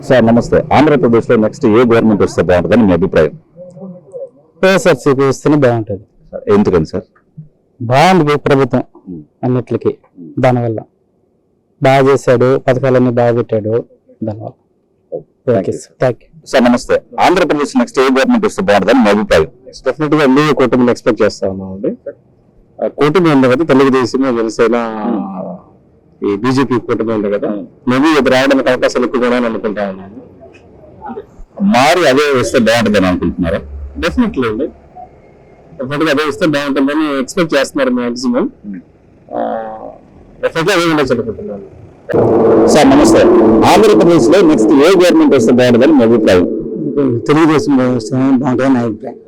Sir నమస్తే. ఆంధ్రప్రదేశ్ లో next ఏ government వస్తే బాగుంటుందని మీ అభిప్రాయం? వైఎస్ఆర్సీపీ వస్తేనే బాగుంటుంది. ఎందుకని సార్? బాగుంది ప్రభుత్వం అన్నిట్లకి, దానివల్ల బాగా చేశాడు, పథకాలన్నీ బాగా పెట్టాడు, దానివల్ల. సార్ నమస్తే. ఆంధ్రప్రదేశ్ నెక్స్ట్ ఏ గవర్నమెంట్ వస్తే బాగుంటుందని మీ అభిప్రాయం? డెఫినెట్ గా అన్ని కూటమిని ఎక్స్పెక్ట్ చేస్తా ఉన్నామండి. కూటమి ఉంది కదా, తెలుగుదేశం, జనసేన, ఈ బీజేపీ కూటమి ఉంది కదా, మేబీ ఇది రావడానికి అవకాశాలు ఎక్కువ కూడా అనుకుంటా ఉన్నాను. మారి అదే వస్తే బాగుంటుందని అనుకుంటున్నారా? డెఫినెట్లీ అండి, డెఫినెట్ గా అదే వస్తే బాగుంటుందని ఎక్స్పెక్ట్ చేస్తున్నారు మాక్సిమం. డెఫినెట్ గా అదే ఉండొచ్చు అనుకుంటున్నాను. సార్ నమస్తే. ఆంధ్రప్రదేశ్ లో నెక్స్ట్ ఏ గవర్నమెంట్ వస్తే బాగుంటుందని మీ అభిప్రాయం? తెలుగుదేశం బాగుంటుందని అభిప్రాయం.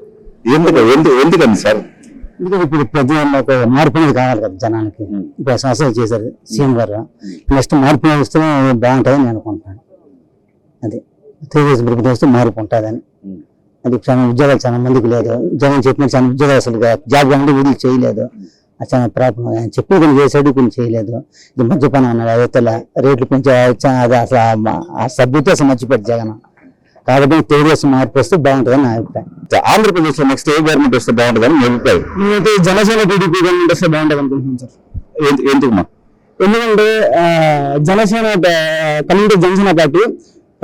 ఎందుకని సార్? ఇప్పుడు ప్రతి ఒక్క మార్పు అనేది కావాలి కదా జనానికి. ఇప్పుడు సంవత్సరాలు చేశారు సీఎం గారు, నెక్స్ట్ మార్పు వస్తే బాగుంటుందని నేను అనుకుంటున్నాను. అది తెలుగుదేశం ప్రభుత్వం వస్తే మార్పు ఉంటుందని. అది చాలా ఉద్యోగాలు చాలా మందికి లేదు, జగన్ చెప్పిన చాలా ఉద్యోగాలు అసలు జాబ్ కావాలంటే వీళ్ళు చేయలేదు. అది చాలా ప్రాబ్లం. ఆయన చెప్పి కొన్ని చేశాడు, కొన్ని చేయలేదు. ఇది మద్యపానం అన్నాడు, అదే రేట్లు పెంచి అది అసలు ఆ సబ్జెక్ట్ అసలు మర్చిపోయాడు జగన్. కాబట్టి తెలుగుదేశం మార్పు వస్తే బాగుంటుందని నా అభిప్రాయం. ఆంధ్రప్రదేశ్ లో నెక్స్ట్ ఏ గవర్నమెంట్ వస్తే బాగుంటుందని మీ అభిప్రాయం? నేనైతే జనసేన టీడీపీ గవర్నమెంట్ వస్తే బాగుంటుంది అనుకుంటున్నాను సార్. ఎందుకు? ఎందుకంటే జనసేన జనసేన పార్టీ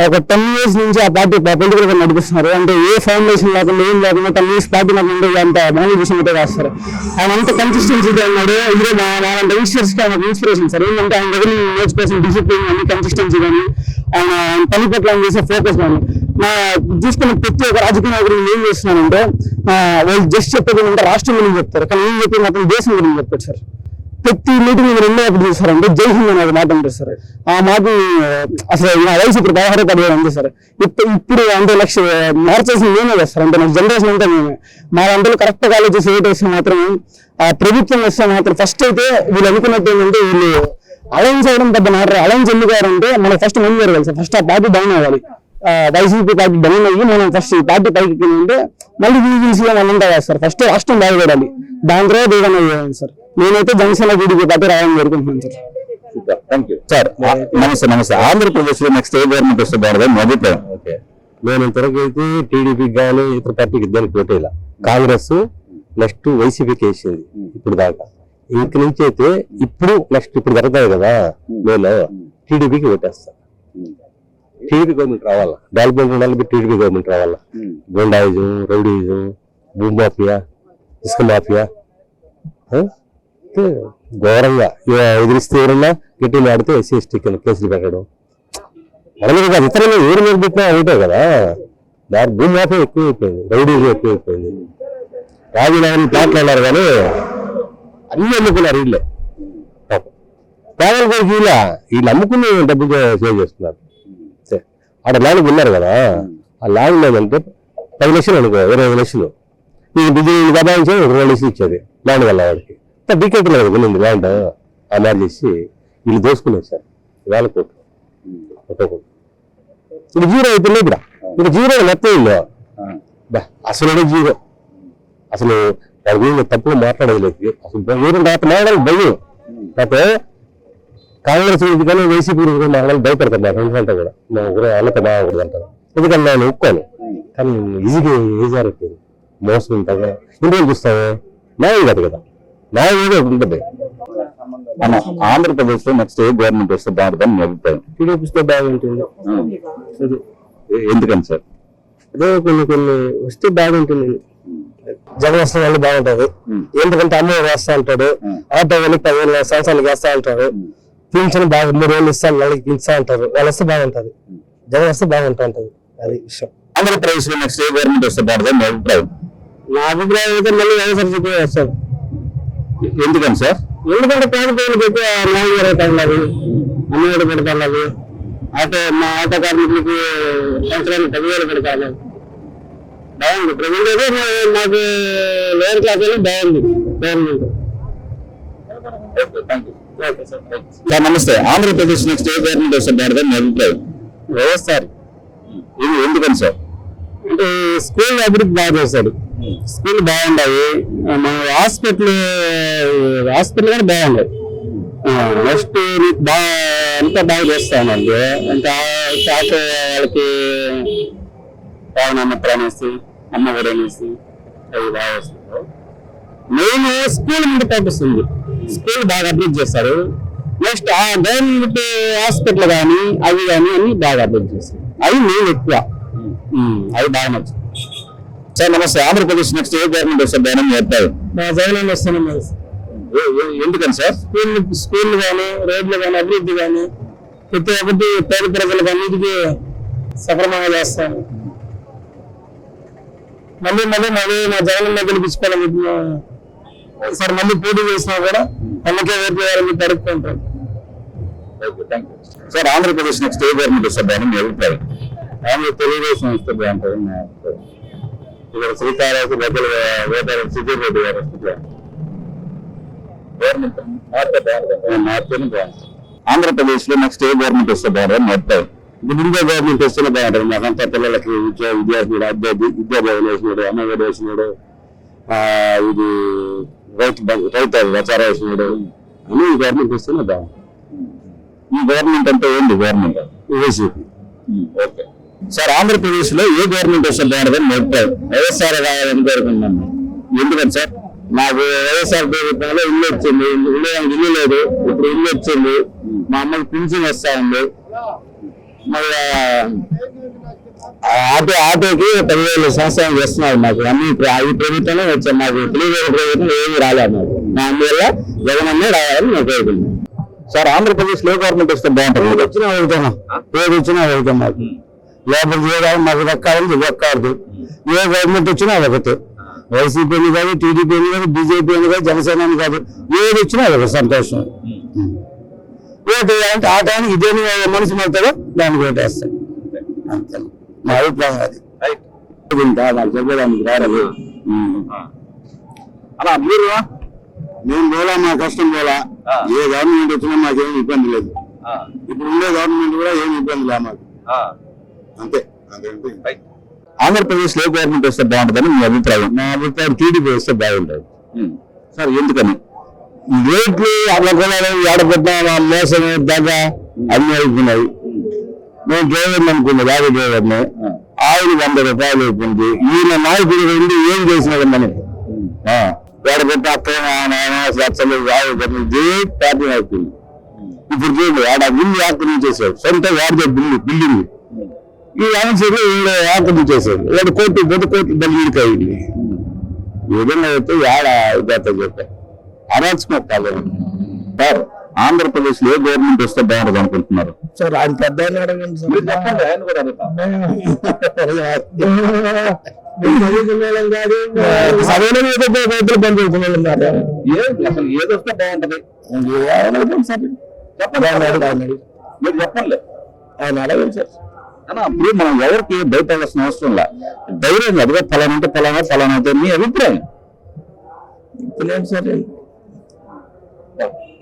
ఒక 10 years నుంచి ఆ పార్టీ పొలిటికల్ గా నడిపిస్తున్నారు. అంటే ఏ ఫౌండేషన్ లేకుండా ఏం లేకుండా 10 years పార్టీ నాకు ఉండే అంత బాగా విషయం అయితే రాస్తారు. ఆయన అంత కన్సిస్టెన్సీగా ఉన్నాడు. ఇదే నాలంటే యంగ్స్టర్స్ కి ఆయన ఇన్స్పిరేషన్ సార్. ఏంటంటే ఆయన దగ్గర నేర్చుకోవాల్సిన డిసిప్లిన్ కానీ, కన్సిస్టెన్సీ కానీ, ఆయన పని పట్ల ఆయన చేసే ఫోకస్ కానీ, నా చూసుకున్న ప్రతి ఒక్క రాజకీయ నాయకులు ఏం చేస్తున్నానంటే వాళ్ళు జస్ట్ చెప్పేది అంటే రాష్ట్రం గురించి చెప్తారు, కానీ ఏం చెప్పి మాత్రం దేశం గురించి చెప్తారు సార్. ప్రతి మీటింగ్ మీరు రెండో ఎప్పుడు చూస్తారంటే జై హింద్ అనేది మాట ఉంటుంది సార్. ఆ మాట అసలు నా వయసు ఇప్పుడు 16 అంతే సార్. ఇప్పుడు అంటే మార్చేసింది నేనే చేస్తారు. అంటే నాకు జనరేషన్ అంటే మేమే మా అంటే కరెక్ట్ గా ఆలోచించి ఏట్ వేస్తే మాత్రం ఆ ప్రభుత్వం వస్తే మాత్రం ఫస్ట్ అయితే వీళ్ళు అనుకున్నట్టు ఏంటంటే వీళ్ళు అలయన్స్ అవ్వడం పెద్ద మ్యాటర్. అలయన్స్ ఎందుకు అయ్యారంటే మనకు ఫస్ట్ ముందు జరగాలి సార్. ఫస్ట్ ఆ పార్టీ డౌన్ అవ్వాలి. వైసీపీ పార్టీ డౌన్ అయ్యి మనం ఫస్ట్ ఈ పార్టీ పైకి ఎక్కిందంటే మళ్ళీ వీసీలో వాళ్ళంతా వేస్తారు. ఫస్ట్ రాష్ట్రం బాగుపడాలి, దాని తర్వాత ఏదైనా చేయాలి సార్. నేనైతే జనసేన టీడీపీ పార్టీ రావాలని కోరుకుంటున్నాను సార్. నమస్తే. ఆంధ్రప్రదేశ్ లో నెక్స్ట్ ఏ గవర్నమెంట్ వస్తే బాగుంటుందని మీ అభిప్రాయం? నేను ఇంతవరకు అయితే టీడీపీకి కానీ ఇతర పార్టీకి ఇద్దరికి ఓటేలా. కాంగ్రెస్ నెక్స్ట్ వైసీపీకి వేసింది ఇప్పుడు దాకా. ఇంక నుంచి అయితే ఇప్పుడు నెక్స్ట్ ఇప్పుడు జరుగుతాయి కదా, నేను టీడీపీకి ఓటేస్తాను. టీడీపీ గవర్నమెంట్ రావాలా, డెవలప్మెంట్ ఉండాలి, టీడీపీ గవర్నమెంట్ రావాలా. గుండాయిజం, రౌడీజం, భూమి మాఫియా, ఇసుక మాఫియా ఘోరంగా ఎదిరిస్తే ఎవరన్నా గట్టిగా ఆడితే ఎస్సీ ఎస్టీ కింద కేసులు పెట్టడం. మనమే కాదు, ఇతరులు ఎవరు మీద పెట్టినా అవుతాయి కదా. దాని భూమి మాఫియా ఎక్కువైపోయింది, రౌడీజం ఎక్కువైపోయింది. రాజీనామాలు ప్లాట్లు అన్నారు కానీ అన్ని అమ్ముకున్నారు వీళ్ళే. పేదల కొరకు వీళ్ళు అమ్ముకుని డబ్బు సేవ్ చేస్తున్నారు. ఆడ ల్యాండ్ ఉన్నారు కదా, ఆ ల్యాండ్ లేదంటే 10 లక్షలు అనుకో, 25 లక్షలు వీళ్ళు దబాయించి 20 లక్షలు ఇచ్చేది ల్యాండ్ వల్ల వాడికి. బికెట్ లేదు కొనింది ల్యాండ్, ఆ మ్యాచ్ చేసి వీళ్ళు దోసుకున్నారు సార్. వేల కోట్లు ఇప్పుడు జీరో అయిపోయింది. ఇప్పుడు జీరో మొత్తం ఇల్లు అసలు జీరో. అసలు వాడి గురించి తప్పుగా మాట్లాడలేదు. అసలు వేరే మాట్లాడాలి భయం. అయితే కాంగ్రెస్ గురించి కానీ వైసీపీ గురించి మాట్లాడాలి భయపడతారు. నా ఫ్రెండ్స్ అంతా కూడా మా ఊరు అన్నత బాగకూడదు అంటారు. ఎందుకంటే నేను ఒప్పుకోను, కానీ ఈజీగా ఏజారైపోయింది. మోసం ఉంటుంది. ఇంటి రోజులు చూస్తాము న్యాయం కాదు కదా, న్యాయం ఏదో ఉంటుంది. మన ఆంధ్రప్రదేశ్ లో నెక్స్ట్ ఏ గవర్నమెంట్ వస్తే బాగుంటుందని మీ అభిప్రాయం? టీడీపీ వస్తే బాగుంటుంది. ఎందుకని సార్? అదే కొన్ని వస్తే బాగుంటుంది. జగన్ వస్తే వాళ్ళు బాగుంటది. ఎందుకంటే అమ్మ వేస్తా ఉంటాడు, ఆటో వెళ్ళి 15 సంవత్సరాలు వేస్తా ఉంటాడు. పింఛన్ బాగా 3 రోజులు ఇస్తాను, నెలకి ఇస్తా ఉంటారు. వాళ్ళు వస్తే బాగుంటది, జగన్ వస్తే బాగుంటా ఉంటది. అది విషయం. ఆంధ్రప్రదేశ్ లో నెక్స్ట్ ఏ గవర్నమెంట్ వస్తే బాగుంటుందని మీ అభిప్రాయం? నా అభిప్రాయం అయితే మళ్ళీ వైఎస్ఆర్సీపీ వస్తాడు. ఎందుకని సార్? ఎందుకంటే పేద ప్రజలకు ఎక్కువ న్యాయం జరుగుతూ ఉన్నది, అన్ని కూడా పెడతారు. మా ఆటో కార్మికులకి సంవత్సరానికి 10,000 పెడతాను. బాగుంది ప్రజెంట్ అయితే నాకు లోయర్ క్లాస్ అయితే బాగుంది గవర్నమెంట్. సార్ నమస్తే. ఆంధ్రప్రదేశ్ నెక్స్ట్ ఏ గవర్నమెంట్ వస్తే బాగుంటుందని మీ అభిప్రాయం? వైఎస్ఆర్. ఎందుకని సార్? అంటే స్కూల్ అభివృద్ధి బాగా చేశాడు, స్కూల్ బాగుండాయి, మన హాస్పిటల్ కూడా బాగుండాయి. నెక్స్ట్ అంతా బాగా చేస్తామండి. ఇంకా ఆటో వాళ్ళకి పవనమ్మ ప్రాణేసి అమ్మ కూడా అనేసి అవి బాగా వస్తారు. మెయిన్ స్కూల్ ముందు పంపిస్తుంది, స్కూల్ బాగా అభివృద్ధి చేస్తారు. నెక్స్ట్ ఆ గవర్నమెంట్ హాస్పిటల్ కానీ అవి కానీ అన్ని బాగా అభివృద్ధి చేస్తారు. అవి మెయిన్ ఎక్కువ, అవి బాగా నచ్చుతుంది. సార్ నమస్తే. ఆంధ్రప్రదేశ్ నెక్స్ట్ ఏ గవర్నమెంట్ వస్తే బాగా చెప్తారు? మా జగన్ వస్తున్నాం. ఎందుకని సార్? స్కూల్ కానీ రోడ్లు కానీ అభివృద్ధి కానీ ప్రతి ఒక్కటి పేద ప్రజలకు అన్నిటికీ సక్రమంగా చేస్తాను. మళ్ళీ మా జగన్ గెలిపించుకోవాలి సార్. మళ్ళీ పోటీ చేసినా కూడా అందుకే ఓట్లు వేయాలని జరుపుకుంటాం. సార్ ఆంధ్రప్రదేశ్ నెక్స్ట్ ఏ గవర్నమెంట్ వస్తే బాగా మీ అభిప్రాయం? తెలుగుదేశం వస్తే బాగుంటుంది. ఇక్కడ శ్రీకాళహస్తి దగ్గర వేటాడు సుధీర్ రెడ్డి గారు వస్తే గవర్నమెంట్ మార్పుని బాగుంటుంది. ఆంధ్రప్రదేశ్ లో నెక్స్ట్ ఏ గవర్నమెంట్ వస్తే బాగుంటుంది మీ అభిప్రాయం? ఇప్పుడు ఇండియా గవర్నమెంట్ వస్తేనే బాగుంటుంది. మాకంతా పిల్లలకి విద్యార్థులు విద్యాభ్యాసం వేసినాడు, అమ్మఒడి వేసినాడు, ఇది రైతు ప్రచారం వేసినాడు అని ఈ గవర్నమెంట్ వస్తేనే బాగుంటుంది. ఈ గవర్నమెంట్ అంటే ఏంటి? Government YCP. Okay sir, Andhra Pradesh లో ఏ గవర్నమెంట్ వస్తే బాగుంటుంది మీ అభిప్రాయం? వైఎస్ఆర్ రావాలని కోరుకుంటున్నాను. ఎందుకని సార్? నాకు వైఎస్ఆర్ ప్రభుత్వంలో ఇల్లు వచ్చింది, ఇల్లు లేదు, ఇప్పుడు ఇల్లు వచ్చింది. మా అమ్మకి పింఛన్ వస్తా ఉంది. మళ్ళీ ఆటోకి 10,000 సంవత్సరం చేస్తున్నారు మాకు. అన్ని ఈ ప్రభుత్వమే వచ్చాం. మాకు తెలుగుదేశం ప్రభుత్వం ఏమీ రాలేదు మాకు. మా అందువల్ల జగనన్నే రావాలని మేము కోరుకుంటున్నాం. సార్ ఆంధ్రప్రదేశ్ లో గవర్నమెంట్ వస్తే బాగుంటుంది. ఏది వచ్చినా వెళ్తాం మాకు. లేబర్ చేయడానికి మాకు దక్కాదు. ఏ గవర్నమెంట్ వచ్చినా ఒకటి. వైసీపీ అని కాదు, టీడీపీ అని కాదు, బీజేపీ అని కాదు, జనసేన అని కాదు, ఏది వచ్చినా ఒక సంతోషం. ఓటు వేయాలంటే ఆ టైంకి ఇదేమి మనిషి మారుతాడో దానికి ఓటేస్తాం. అంతే మా అభిప్రాయం. అది నాకు చెప్పడానికి రాలేదు. అలా మీరు మేము పోలా, మా కష్టం పోలా. ఏ గవర్నమెంట్ వచ్చినా మాకేం ఇబ్బంది లేదు. ఇప్పుడు ఉండే గవర్నమెంట్ కూడా ఏమి ఇబ్బంది లేదు మాకు. అంతే. ఆంధ్రప్రదేశ్ లో గవర్నమెంట్ వస్తే బాగుంటుందని మీ అభిప్రాయం? మా అభిప్రాయం టీడీపీ వస్తే బాగుంటుంది. సార్ ఎందుకని? రేట్లు అట్లా కొనాలి, ఏడబెట్టినా మోసం దగ్గర అన్ని అయిపోయినాయి. నేను డ్రైవర్ని అనుకున్నా, లారీ డ్రైవర్ని. ఆయిల్ 100 రూపాయలు అయిపోయింది. ఈయన నాయకుడు ఉండి ఏం చేసినాడు మనం? ఏడబెట్టి అక్కడ లక్షలు పార్టీ అయిపోయింది. ఇప్పుడు చూడండి, ఆడ బిల్లు ఆక్రమించేసాడు. సొంత వాడితే బిల్డింగ్ ఈ ఆన్సర్ ఆక్రమించేసాడు. 7 కోట్లు 10 కోట్లు బలికి అయింది. ఏదైనా అయితే ఆడ ఇదే చెప్పారు. అనాల్సినట్టు సార్ ఆంధ్రప్రదేశ్ లో ఏ గవర్నమెంట్ వస్తే బాగుంటుంది అనుకుంటున్నారు? సార్ ఆయన పెద్ద అడగండి సార్. చెప్పండి, ఆయన కూడా అడుగుతాం. సరైన రైతులు పనిచేస్తున్నారు. అసలు ఏది వస్తే బాగుంటది? మీరు చెప్పండి, ఆయన అడగండి సార్. ఇప్పుడు మనం ఎవరికి భయపడాల్సిన అవసరం లే. ధైర్యం అదిగా ఫలానా అంటే ఫలానా అయితే మీ అభిప్రాయం? ఇప్పుడు సార్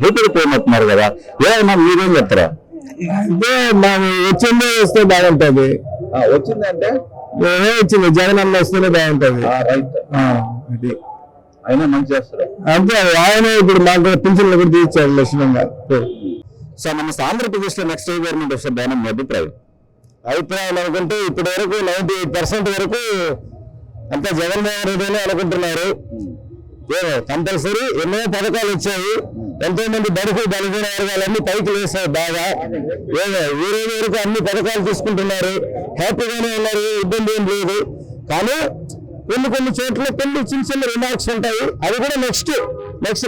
భయపడిపోయినట్టున్నారు కదా, ఏమన్నా మీరేం చెప్తారా? అంటే మనం వచ్చిందే వస్తే బాగుంటది. వచ్చిందంటే వచ్చింది జగన్ అన్న వస్తేనే బాగుంటది. రైట్, అది అయినా మంచి చేస్తారు. అంతే. ఆయన ఇప్పుడు మాకు పింఛన్లు కూడా తీర్చాడు లక్ష్మంగా. సార్ నమస్తే. ఆంధ్రప్రదేశ్ లో నెక్స్ట్ ఏ గవర్నమెంట్ వస్తే బాగుంది మీ అభిప్రాయం? అభిప్రాయం అనుకుంటే ఇప్పటి వరకు 98% వరకు అంతా జగన్మోహన్ రెడ్డి అనుకుంటున్నారు. కంపల్సరీ ఎన్నో పథకాలు వచ్చాయి. ఎంతో మంది బడుగు బలహీన వర్గాలన్నీ పైకి వేశారు బాగా. ఈ రోజు వరకు అన్ని పథకాలు తీసుకుంటున్నారు, హ్యాపీగానే ఉన్నారు, ఇబ్బంది ఏం లేదు. కానీ కొన్ని చోట్ల కొన్ని చిన్న రిమార్క్స్ ఉంటాయి. అది కూడా నెక్స్ట్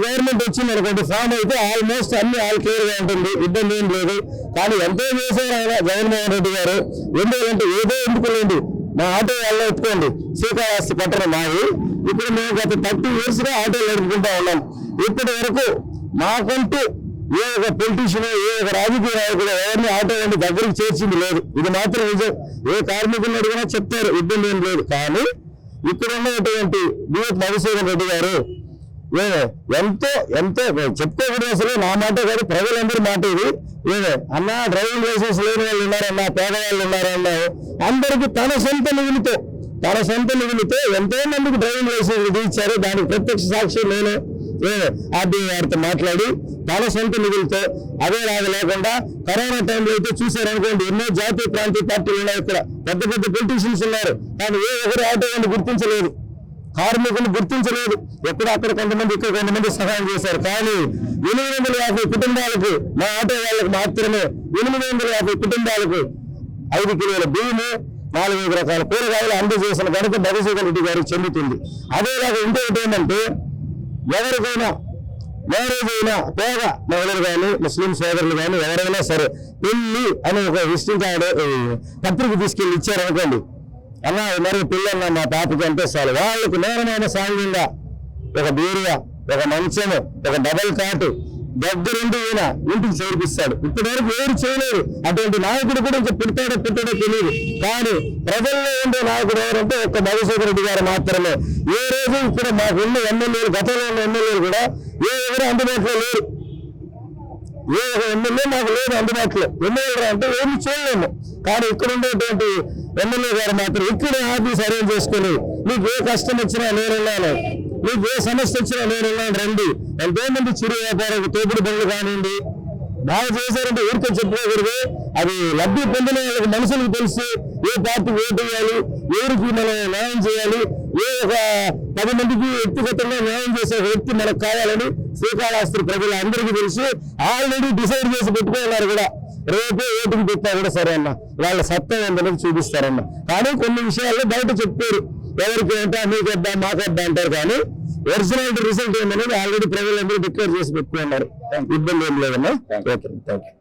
గవర్నమెంట్ వచ్చింది అనుకోండి, ఫామ్ అయితే ఆల్మోస్ట్ అన్ని క్లియర్ గా ఉంటుంది, ఇబ్బంది ఏం లేదు. కానీ ఎంతో చేశారు ఆయన జగన్మోహన్ రెడ్డి గారు. ఎందుకంటే ఏదో ఎందుకు లేదు. మా ఆటో వాళ్ళ ఎత్తుకోండి, శ్రీకాళహస్తి పట్టణం మాది. ఇప్పుడు మేము గత 30 years గా ఆటోలు నడుపుకుంటా ఉన్నాం. ఇప్పటి వరకు మాకంటూ ఏ ఒక పొలిటీషియన్, ఏ ఒక రాజకీయ నాయకుడు ఎవరిని ఆటో వంటి దగ్గరికి చేర్చింది లేదు. ఇది మాత్రం నిజం. ఏ కార్మికులను అడిగినా చెప్తారు, ఇబ్బంది ఏం లేదు. కానీ ఇక్కడ ఉన్నటువంటి బిఎస్ మధుసూదన్ రెడ్డి గారు ఎంతో చెప్పుకోకూడదు అసలు. నా మాట కాదు, ప్రజలందరి మాట ఇది. అన్న డ్రైవింగ్ లైసెన్స్ లేని వాళ్ళు ఉన్నారన్నా, పేదవాళ్ళు ఉన్నారన్నా, అందరికీ తన సొంత నిధులతో ఎంతో మందికి డ్రైవింగ్ లైసెన్స్ ఇచ్చారు. దానికి ప్రత్యక్ష సాక్షి నేను. ఆర్టీఐ వారితో మాట్లాడి తన సొంత నిధులతో అదే లాగా లేకుండా కరోనా టైంలో అయితే చూశారనుకోండి ఎన్నో జాతీయ ప్రాంతీయ పార్టీలు ఉన్నాయి. ఇక్కడ పెద్ద పెద్ద పొలిటీషియన్స్ ఉన్నారు, కానీ ఏ ఒకరు ఆటో వాళ్ళు గుర్తించలేదు, కార్మికులు గుర్తించలేదు. ఎక్కడ అక్కడ కొంతమంది ఇక్కడ కొంతమంది సహాయం చేశారు. కానీ 850 కుటుంబాలకు మా ఆటో వాళ్ళకు మాత్రమే 850 కుటుంబాలకు 5 కిలోల బియ్యము 4 రకాల కూరగాయలు అందజేసిన కనుక మధుసూదన్ రెడ్డి గారికి చెందుతుంది. అదేలాగా ఇంకొకటి ఏంటంటే ఎవరికైనా మ్యారేజ్ అయినా పేద మహిళలు కానీ ముస్లిం సోదరులు కానీ ఎవరైనా సరే పెళ్లి అని ఒక విజిటింగ్ కార్డు పత్రిక తీసుకెళ్లి ఇచ్చారనుకోండి, అన్నా మరి పిల్లన్న మా పాపకి అంటే చాలు వాళ్ళకు నేరమైన సాంఘ్యంగా ఒక బీరువా, ఒక మంచము, ఒక డబల్ కాటు దగ్గరుండి ఈయన ఇంటికి చేర్పిస్తాడు. ఇప్పటివరకు ఎవరు చేయలేరు. అటువంటి నాయకుడు కూడా ఇంకా పుట్టాడో తెలియదు. కానీ ప్రజల్లో ఉండే నాయకుడు ఎవరంటే ఒక్క మధుసూదన్ రెడ్డి గారు మాత్రమే. ఏ రోజు ఇక్కడ మాకు ఉన్న ఎమ్మెల్యేలు, గతంలో ఉన్న ఎమ్మెల్యేలు కూడా ఏ ఎవరు అందుబాటులో లేరు. ఏ ఒక ఎమ్మెల్యే మాకు లేదు అందుబాటులో. ఎమ్మెల్యే అంటే ఏమి చేయలేము. కానీ ఇక్కడ ఉండేటువంటి ఎమ్మెల్యే గారు మాత్రం ఇక్కడ ఆఫీస్ అరేంజ్ చేసుకుని మీకు ఏ కష్టం వచ్చినా నేనున్నాను, మీకు ఏ సమస్య వచ్చినా నేనున్నాను రండి. ఎంతో మంది చిరు వ్యాపారాలు తోపుడు బండ్లు కానివ్వండి బాగా చేశారంటే ఊరికే చెప్పుకోకూడదు. అది లబ్ధి పొందిన వాళ్ళకి మనుషులకు తెలుసు ఏ పార్టీకి ఓటు వేయాలి, ఎవరికి మనం న్యాయం చేయాలి, ఏ ఒక 10 మందికి వ్యక్తిగతంగా న్యాయం చేసే వ్యక్తి మనకు కావాలని శ్రీకాళహస్తి ప్రజలు అందరికీ తెలుసు. ఆల్రెడీ డిసైడ్ చేసి పెట్టుకున్నారు కూడా. రేపే ఓటుకి పెట్టా కూడా సరే అన్న వాళ్ళ సత్తా ఏంటనేది చూపిస్తారన్న. కానీ కొన్ని విషయాల్లో బయట చెప్పారు, ఎవరికి ఏంటో మీకొద్దా మాకొద్దా అంటారు. కానీ ఒరిజినాలిటీ రిజల్ట్ ఏంటనేది ఆల్రెడీ ప్రజలందరూ డిక్లేర్ చేసి పెట్టుకున్నారు. ఇబ్బంది ఏం లేదన్నా. Okay, thank you.